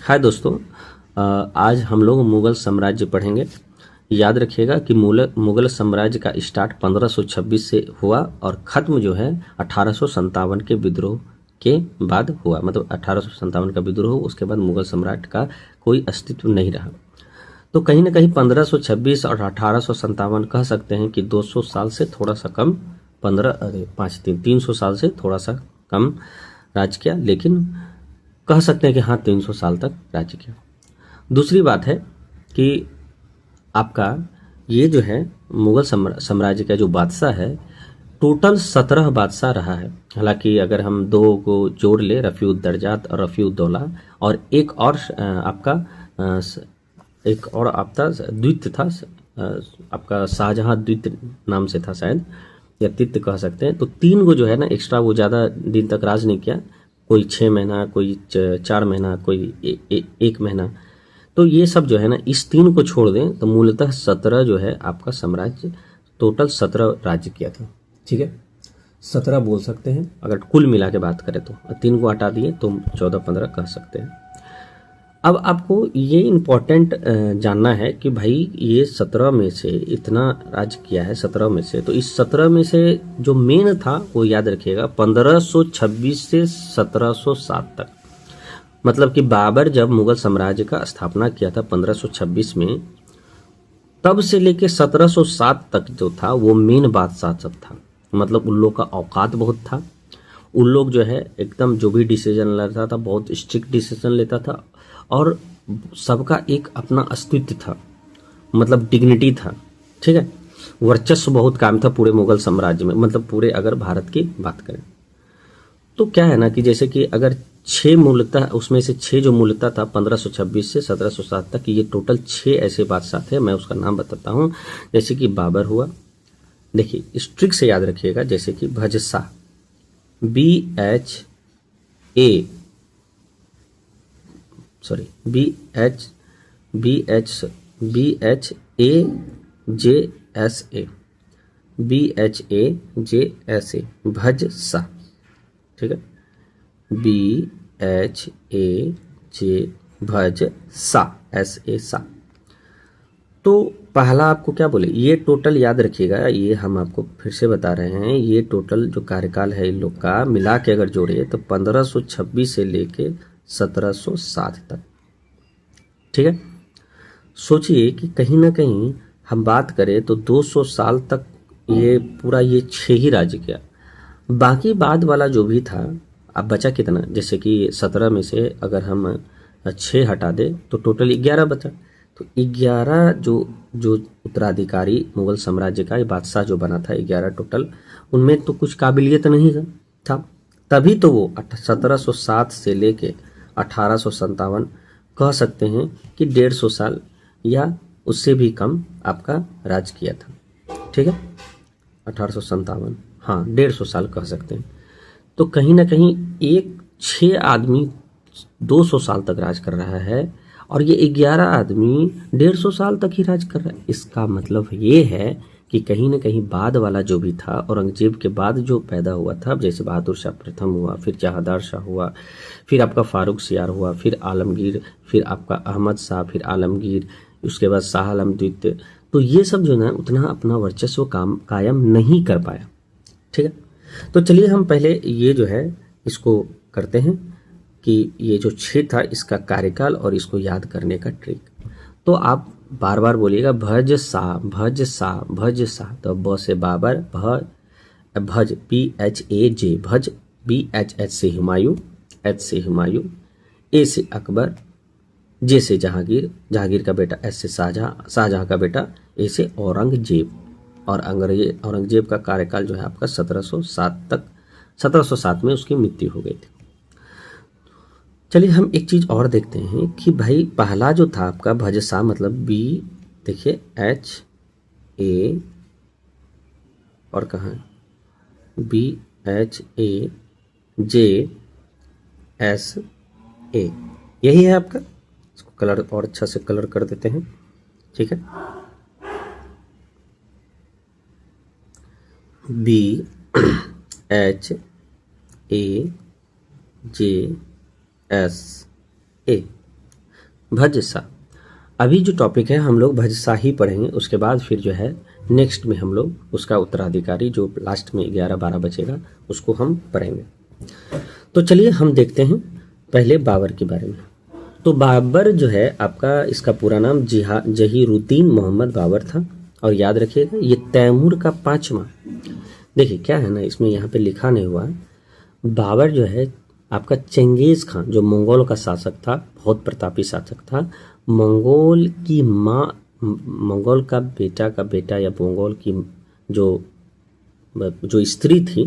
हाय दोस्तों, आज हम लोग मुगल साम्राज्य पढ़ेंगे। याद रखिएगा कि मुगल साम्राज्य का स्टार्ट 1526 से हुआ और ख़त्म जो है 1857 के विद्रोह के बाद हुआ। मतलब 1857 का विद्रोह, उसके बाद मुगल सम्राट का कोई अस्तित्व नहीं रहा। तो कहीं ना कहीं 1526 और 1857 कह सकते हैं कि 200 साल से थोड़ा सा कम, 300 साल से थोड़ा सा कम राज किया, लेकिन कह सकते हैं कि हाँ 300 साल तक राज्य किया। दूसरी बात है कि आपका ये जो है मुगल साम्राज्य का जो बादशाह है, टोटल 17 बादशाह रहा है। हालांकि अगर हम दो को जोड़ ले, रफ़ीउद्दर्जात और रफ़ीउद्दौला, और एक और आपका द्वित्य था, आपका शाहजहां द्वित्य नाम से था शायद, या तित्य कह सकते हैं। तो 3 को जो है ना एक्स्ट्रा, वो ज़्यादा दिन तक राज नहीं किया। कोई 6 महीना, कोई 4 महीना, कोई 1 महीना। तो ये सब जो है ना, इस 3 को छोड़ दें तो मूलतः 17 जो है आपका साम्राज्य, टोटल 17 राज्य किया था। ठीक है, 17 बोल सकते हैं अगर कुल मिला के बात करें तो। 3 को हटा दिए तो 14-15 कह सकते हैं। अब आपको ये इम्पोर्टेंट जानना है कि भाई ये 17 में से इतना राज्य किया है, 17 में से, तो इस 17 में से जो मेन था वो याद रखिएगा 1526 से 1707 तक। मतलब कि बाबर जब मुगल साम्राज्य का स्थापना किया था 1526 में, तब से लेके 1707 तक जो था वो मेन बादशाह सब था। मतलब उन लोग का औकात बहुत था। उन लोग जो है एकदम जो भी डिसीजन लेता था बहुत स्ट्रिक्ट डिसीजन लेता था, और सबका एक अपना अस्तित्व था, मतलब डिग्निटी था। ठीक है, वर्चस्व बहुत काम था पूरे मुगल साम्राज्य में। मतलब पूरे अगर भारत की बात करें तो क्या है ना कि जैसे कि अगर 6 मूलतः, उसमें से 6 जो मूलतः था 1526 से 1707 तक, ये टोटल 6 ऐसे बादशाह थे। मैं उसका नाम बताता हूँ। जैसे कि बाबर हुआ, देखिए स्ट्रिक्ट से याद रखिएगा, जैसे कि भजसा, BHAJSA, भजसा। ठीक है, BHAJ, भजसा, SA, सा। तो पहला आपको क्या बोले, ये टोटल याद रखिएगा, ये हम आपको फिर से बता रहे हैं, ये टोटल जो कार्यकाल है इन लोग का मिला के अगर जोड़े तो 1526 से लेके 1707 तक। ठीक है, सोचिए कि कहीं ना कहीं हम बात करें तो 200 साल तक ये पूरा ये 6 ही राज्य किया। बाकी बाद वाला जो भी था, अब बचा कितना, जैसे कि 17 में से अगर हम 6 हटा दें तो टोटल 11 बचा। तो 11 जो जो उत्तराधिकारी मुगल साम्राज्य का, ये बादशाह जो बना था 11 टोटल, उनमें तो कुछ काबिलियत नहीं था। तभी तो वो 1707 से लेके 1857 कह सकते हैं कि 150 साल या उससे भी कम आपका राज किया था। ठीक है, 1857, हाँ 150 साल कह सकते हैं। तो कहीं ना कहीं एक 6 आदमी 200 साल तक राज कर रहा है, और ये 11 आदमी 150 साल तक ही राज कर रहा है। इसका मतलब ये है कि कहीं ना कहीं बाद वाला जो भी था, औरंगजेब के बाद जो पैदा हुआ था, जैसे बहादुर शाह प्रथम हुआ, फिर जहांदार शाह हुआ, फिर आपका फारूक सियार हुआ, फिर आलमगीर, फिर आपका अहमद शाह, फिर आलमगीर, उसके बाद शाह आलम द्वितीय। तो ये सब जो है उतना अपना वर्चस्व कायम नहीं कर पाया। ठीक है, तो चलिए हम पहले ये जो है इसको करते हैं कि ये जो 6 था इसका कार्यकाल और इसको याद करने का ट्रिक। तो आप बार बार बोलिएगा भज सा, भज सा, भज सा। तो ब से बाबर, भज PHAJ, भज, BHH से हुमायूं, H से हुमायूं, A से अकबर, J से जहांगीर, जहांगीर का बेटा, S से शाहजहां, शाहजहां का बेटा, A से औरंगजेब। और औरंगजेब का कार्यकाल जो है आपका 1707 तक, 1707 में उसकी मृत्यु हो गई थी। चलिए हम एक चीज और देखते हैं कि भाई पहला जो था आपका भजसा, मतलब B, देखिए HA, और कहाँ BHAJSA, यही है आपका। इसको कलर और अच्छा से कलर कर देते हैं। ठीक है, BHAJSA, भज सा। अभी जो टॉपिक है हम लोग भज सा ही पढ़ेंगे, उसके बाद फिर जो है नेक्स्ट में हम लोग उसका उत्तराधिकारी जो लास्ट में 11-12 बचेगा उसको हम पढ़ेंगे। तो चलिए हम देखते हैं पहले बाबर के बारे में। तो बाबर जो है आपका, इसका पूरा नाम जहीरुद्दीन मोहम्मद बाबर था। और याद रखिएगा ये तैमूर का 5वां, देखिए क्या है ना, इसमें यहाँ पे लिखा नहीं हुआ है। बाबर जो है आपका चंगेज खान जो मंगोल का शासक था, बहुत प्रतापी शासक था। मंगोल की माँ, मंगोल का बेटा या मंगोल की जो स्त्री थी,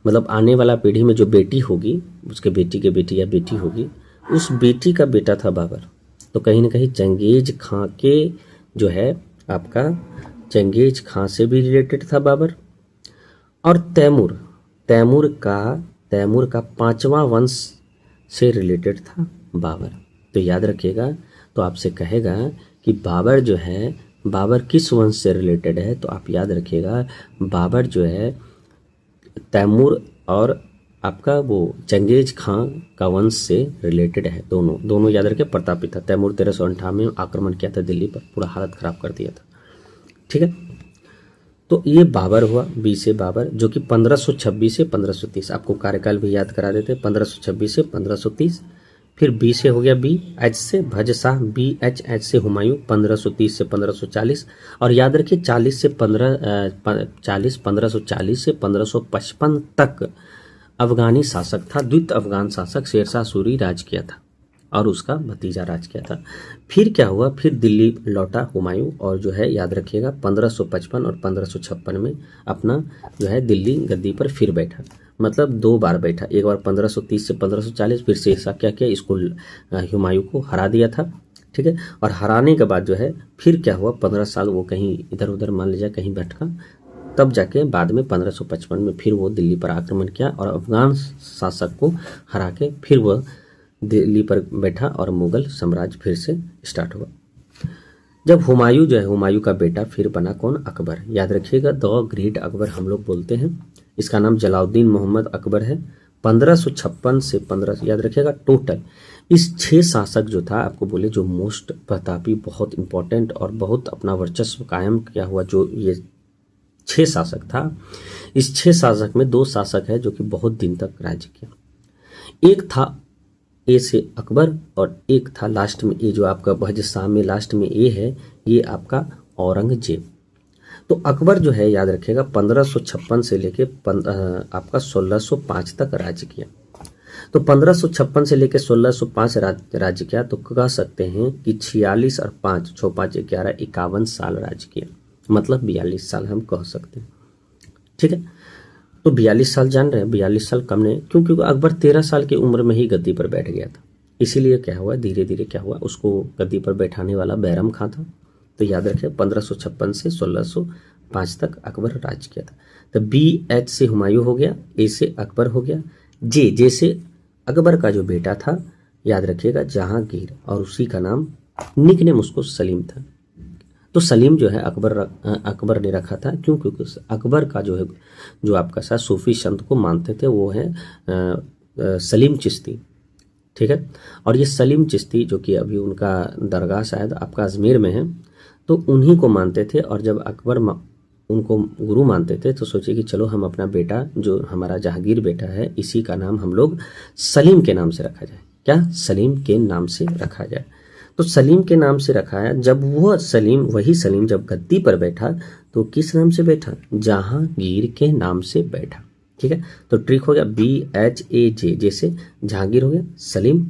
मतलब आने वाला पीढ़ी में जो बेटी होगी, उसके बेटी के बेटी या बेटी होगी, उस बेटी का बेटा था बाबर। तो कहीं ना कहीं चंगेज खां के जो है आपका, चंगेज खां से भी रिलेटेड था बाबर। और तैमूर का 5वां वंश से रिलेटेड था बाबर। तो याद रखिएगा, तो आपसे कहेगा कि बाबर जो है, बाबर किस वंश से रिलेटेड है, तो आप याद रखिएगा बाबर जो है तैमूर और आपका वो चंगेज खां का वंश से रिलेटेड है। दोनों याद रखिए प्रतापी था। तैमूर 1358 में आक्रमण किया था दिल्ली पर, पूरा हालत खराब कर दिया था। ठीक है, तो ये बाबर हुआ, बी से बाबर, जो कि 1526 से 1530, आपको कार्यकाल भी याद करा देते, 1526 से 1530। फिर बी से हो गया बी एच से भज शाह, बी एच से हुमायूं 1530 से 1540। और याद रखिए 1540 से 1555 तक अफगानी शासक था, द्वितीय अफगान शासक शेरशाह सूरी राज किया था और उसका भतीजा राज किया था। फिर क्या हुआ, फिर दिल्ली लौटा हुमायूं और जो है याद रखिएगा 1555 और 1556 में अपना जो है दिल्ली गद्दी पर फिर बैठा, मतलब 2 बार बैठा। एक बार 1530 से 1540, फिर शेरशाह क्या किया, इसको हुमायूं को हरा दिया था। ठीक है, और हराने के बाद जो है फिर क्या हुआ, 15 साल वो कहीं इधर उधर मान लीजिए कहीं भटका, तब जाके बाद में 1555 में फिर वो दिल्ली पर आक्रमण किया और अफगान शासक को हरा के फिर वह दिल्ली पर बैठा और मुगल साम्राज्य फिर से स्टार्ट हुआ। जब हुमायूं जो है, हुमायूं का बेटा फिर बना कौन, अकबर। याद रखिएगा द ग्रेट अकबर हम लोग बोलते हैं, इसका नाम जलाउद्दीन मोहम्मद अकबर है। 1556 से 15, याद रखिएगा टोटल इस 6 शासक जो था, आपको बोले जो मोस्ट प्रतापी, बहुत इंपॉर्टेंट और बहुत अपना वर्चस्व कायम किया हुआ जो ये 6 शासक था, इस 6 शासक में 2 शासक है जो कि बहुत दिन तक राज्य किया। एक था ए से अकबर और एक था लास्ट में ए, जो आपका भज शाह में लास्ट में ए है, ये आपका औरंगजेब। तो अकबर जो है याद रखिएगा 1556 से लेके आपका 1605 तक राज्य किया। तो 1556 से लेके 1605 राज्य किया, तो कह सकते हैं कि 46 और 5, 6 5 11 51 साल राज्य किया, मतलब 42 साल हम कह सकते हैं। ठीक है, तो 42 साल जान रहे हैं, 42 साल कम नहीं, क्योंकि अकबर 13 साल की उम्र में ही गद्दी पर बैठ गया था। इसीलिए क्या हुआ, धीरे धीरे क्या हुआ, उसको गद्दी पर बैठाने वाला बैरम खां था। तो याद रखें 1556 से 1605 तक अकबर राज किया था। तो बी एच से हुमायूं हो गया, ए से अकबर हो गया, जे से अकबर का जो बेटा था, याद रखिएगा जहांगीर, और उसी का नाम निकनेम उसको सलीम था। तो सलीम जो है अकबर ने रखा था, क्योंकि अकबर का जो है, जो आपका साथ सूफी संत को मानते थे, वो है सलीम चिश्ती। ठीक है, और ये सलीम चिश्ती जो कि अभी उनका दरगाह शायद आपका अजमेर में है, तो उन्हीं को मानते थे। और जब अकबर उनको गुरु मानते थे, तो सोचे कि चलो हम अपना बेटा, जो हमारा जहांगीर बेटा है, इसी का नाम हम लोग सलीम के नाम से रखा जाए। क्या, सलीम के नाम से रखा जाए। तो सलीम के नाम से रखा है। जब वह सलीम, वही सलीम जब गद्दी पर बैठा, तो किस नाम से बैठा, जहांगीर के नाम से बैठा। ठीक है, तो ट्रिक हो गया BHAJ, जैसे जहांगीर हो गया, सलीम।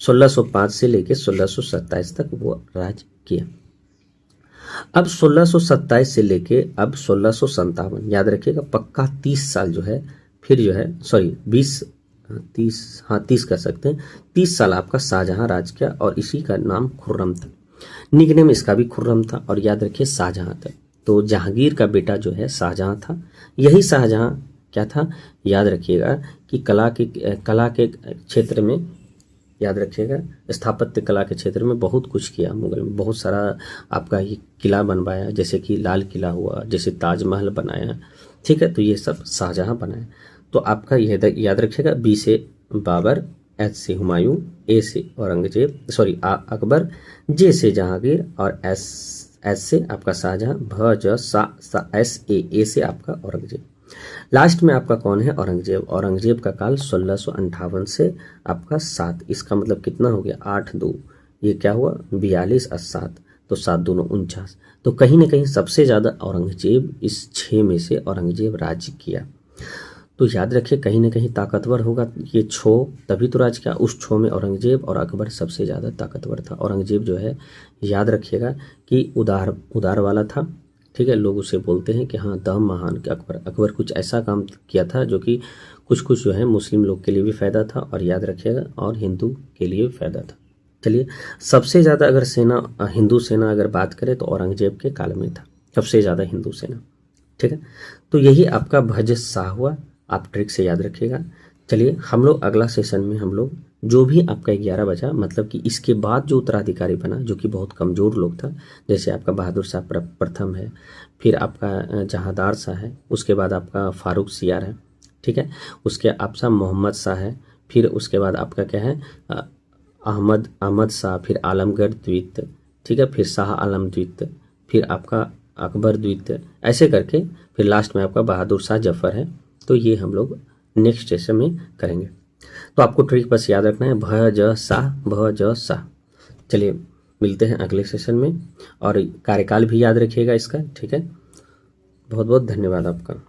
1605 से लेके 1627 तक वो राज किया। अब 1627 से लेके अब 1657, याद रखिएगा पक्का 30 साल जो है, फिर जो है सॉरी 30 कह सकते हैं, 30 साल आपका शाहजहां राज किया, और इसी का नाम खुर्रम था। निकनेम इसका भी खुर्रम था, और याद रखिए शाहजहां था। तो जहांगीर का बेटा जो है शाहजहां था। यही शाहजहां क्या था, याद रखिएगा कि कला के क्षेत्र में, याद रखिएगा स्थापत्य कला के क्षेत्र में बहुत कुछ किया मुगल में। बहुत सारा आपका ये किला बनवाया, जैसे कि लाल किला हुआ, जैसे ताजमहल बनाया। ठीक है, तो ये सब शाहजहां बनाया। तो आपका यह याद रखिएगा, बी से बाबर, एच से हुमायूं, ए से औरंगजेब, सॉरी अकबर, जे से जहांगीर और एस से आपका शाहजहां, भ ज सा एस ए से आपका औरंगजेब। लास्ट में आपका कौन है? औरंगजेब। औरंगजेब का काल 1658 से आपका 7, इसका मतलब कितना हो गया? 8 2, ये क्या हुआ? 42 और 7, तो 7 दूनो 49। तो कहीं ना कहीं सबसे ज़्यादा औरंगजेब, इस 6 में से औरंगजेब राज्य किया। तो याद रखिए कहीं ना कहीं ताकतवर होगा ये 6, तभी तो राज किया। उस 6 में औरंगजेब और अकबर सबसे ज़्यादा ताकतवर था। औरंगजेब जो है याद रखिएगा कि उदार वाला था, ठीक है। लोग उसे बोलते हैं कि हाँ दम महान के अकबर कुछ ऐसा काम किया था जो कि कुछ जो है मुस्लिम लोग के लिए भी फ़ायदा था, और याद रखिएगा और हिंदू के लिए भी फ़ायदा था। चलिए, सबसे ज़्यादा अगर सेना, हिंदू सेना अगर बात करें तो औरंगजेब के काल में था सबसे ज़्यादा हिंदू सेना, ठीक है। तो यही आपका भज शाह हुआ, आप ट्रिक से याद रखिएगा। चलिए, हम लोग अगला सेशन में हम लोग जो भी आपका 11 बचा, मतलब कि इसके बाद जो उत्तराधिकारी बना जो कि बहुत कमज़ोर लोग था, जैसे आपका बहादुर शाह प्रथम है, फिर आपका जहांदार शाह है, उसके बाद आपका फारूक सियार है, ठीक है। उसके आपसा मोहम्मद शाह है, फिर उसके बाद आपका क्या है? अहमद शाह, फिर आलमगढ़ द्वितीय, ठीक है, फिर शाह आलम द्वितीय, फिर आपका अकबर द्वितीय, ऐसे करके फिर लास्ट में आपका बहादुर शाह जफर है। तो ये हम लोग नेक्स्ट सेशन में करेंगे। तो आपको ट्रिक बस याद रखना है, भ ज सा। चलिए, मिलते हैं अगले सेशन में, और कार्यकाल भी याद रखिएगा इसका, ठीक है। बहुत बहुत धन्यवाद आपका।